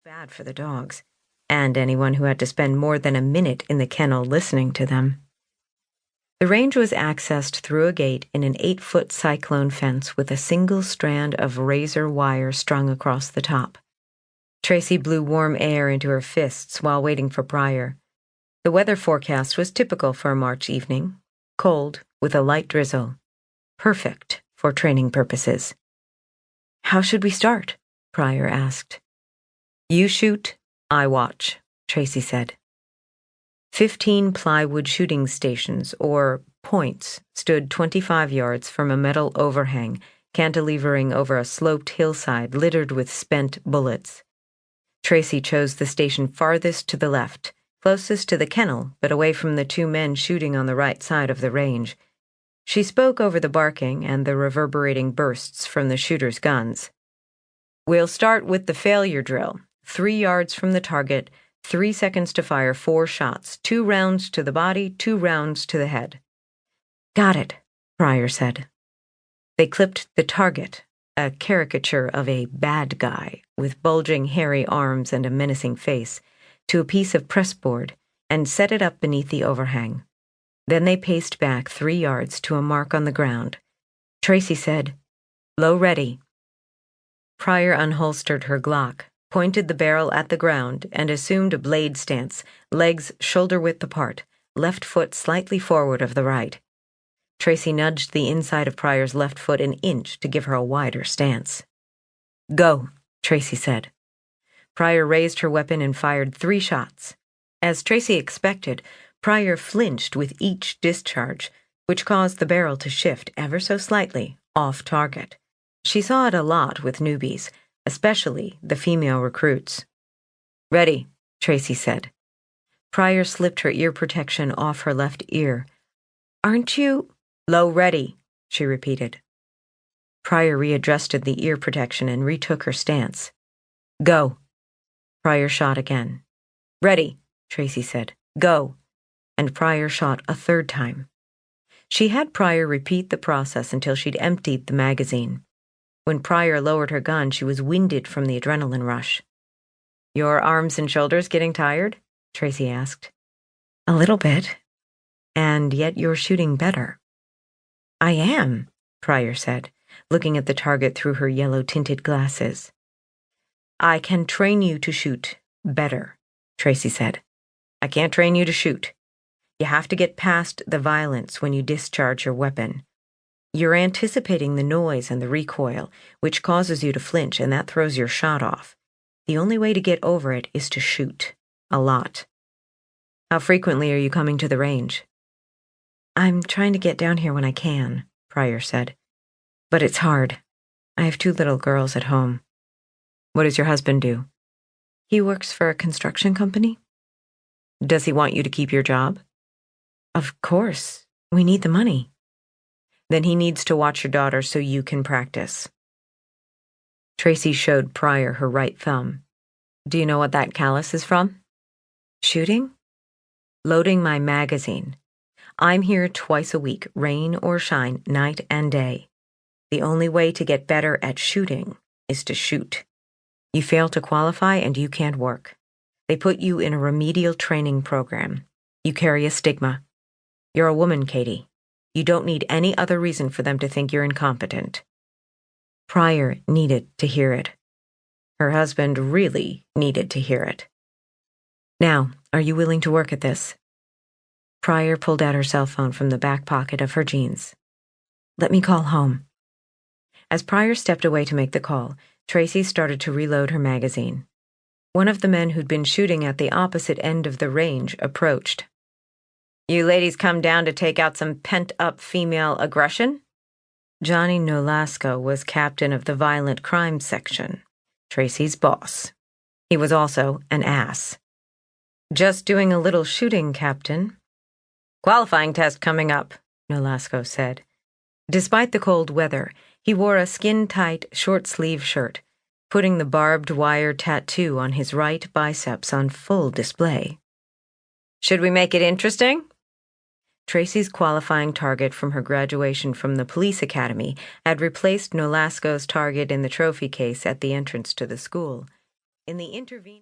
bad for the dogs, and anyone who had to spend more than a minute in the kennel listening to them. The range was accessed through a gate in an 8-foot cyclone fence with a single strand of razor wire strung across the top. Tracy blew warm air into her fists while waiting for Pryor. The weather forecast was typical for a March evening, cold with a light drizzle. Perfect for training purposes. "How should we start?" Pryor asked. "You shoot, I watch," Tracy said. 15 plywood shooting stations, or points, stood 25 yards from a metal overhang, cantilevering over a sloped hillside littered with spent bullets. Tracy chose the station farthest to the left, closest to the kennel, but away from the 2 men shooting on the right side of the range. She spoke over the barking and the reverberating bursts from the shooters' guns. "We'll start with the failure drill. 3 yards from the target, 3 seconds to fire 4 shots, 2 rounds to the body, 2 rounds to the head." "Got it," Pryor said. They clipped the target, a caricature of a bad guy with bulging hairy arms and a menacing face, to a piece of pressboard and set it up beneath the overhang. Then they paced back 3 yards to a mark on the ground. Tracy said, "Low ready." Pryor unholstered her Glock, pointed the barrel at the ground, and assumed a blade stance, legs shoulder-width apart, left foot slightly forward of the right. Tracy nudged the inside of Pryor's left foot an inch to give her a wider stance. "Go," Tracy said. Pryor raised her weapon and fired 3 shots. As Tracy expected, Pryor flinched with each discharge, which caused the barrel to shift ever so slightly off target. She saw it a lot with newbies, especially the female recruits. "Ready," Tracy said. Pryor slipped her ear protection off her left ear. "Aren't you—" "Low ready," she repeated. Pryor readjusted the ear protection and retook her stance. "Go." Pryor shot again. "Ready," Tracy said. "Go." And Pryor shot a 3rd time. She had Pryor repeat the process until she'd emptied the magazine. When Pryor lowered her gun, she was winded from the adrenaline rush. "Your arms and shoulders getting tired?" Tracy asked. "A little bit. And yet you're shooting better." "I am," Pryor said, looking at the target through her yellow-tinted glasses. "I can train you to shoot better," Tracy said. "I can't train you to shoot. You have to get past the violence when you discharge your weapon. You're anticipating the noise and the recoil, which causes you to flinch, and that throws your shot off. The only way to get over it is to shoot. A lot." "How frequently are you coming to the range?" "I'm trying to get down here when I can," Pryor said. "But it's hard. I have 2 little girls at home." "What does your husband do?" "He works for a construction company." "Does he want you to keep your job?" "Of course. We need the money." "Then he needs to watch your daughter so you can practice." Tracy showed Pryor her right thumb. "Do you know what that callus is from?" "Shooting?" "Loading my magazine. I'm here twice a week, rain or shine, night and day. The only way to get better at shooting is to shoot. You fail to qualify and you can't work. They put you in a remedial training program. You carry a stigma. You're a woman, Katie. You don't need any other reason for them to think you're incompetent." Pryor needed to hear it. Her husband really needed to hear it. "Now, are you willing to work at this?" Pryor pulled out her cell phone from the back pocket of her jeans. "Let me call home." As Pryor stepped away to make the call, Tracy started to reload her magazine. One of the men who'd been shooting at the opposite end of the range approached. "You ladies come down to take out some pent-up female aggression?" Johnny Nolasco was captain of the violent crime section, Tracy's boss. He was also an ass. "Just doing a little shooting, Captain." "Qualifying test coming up," Nolasco said. Despite the cold weather, he wore a skin-tight, short-sleeve shirt, putting the barbed wire tattoo on his right biceps on full display. "Should we make it interesting?" Tracy's qualifying target from her graduation from the police academy had replaced Nolasco's target in the trophy case at the entrance to the school. In the intervening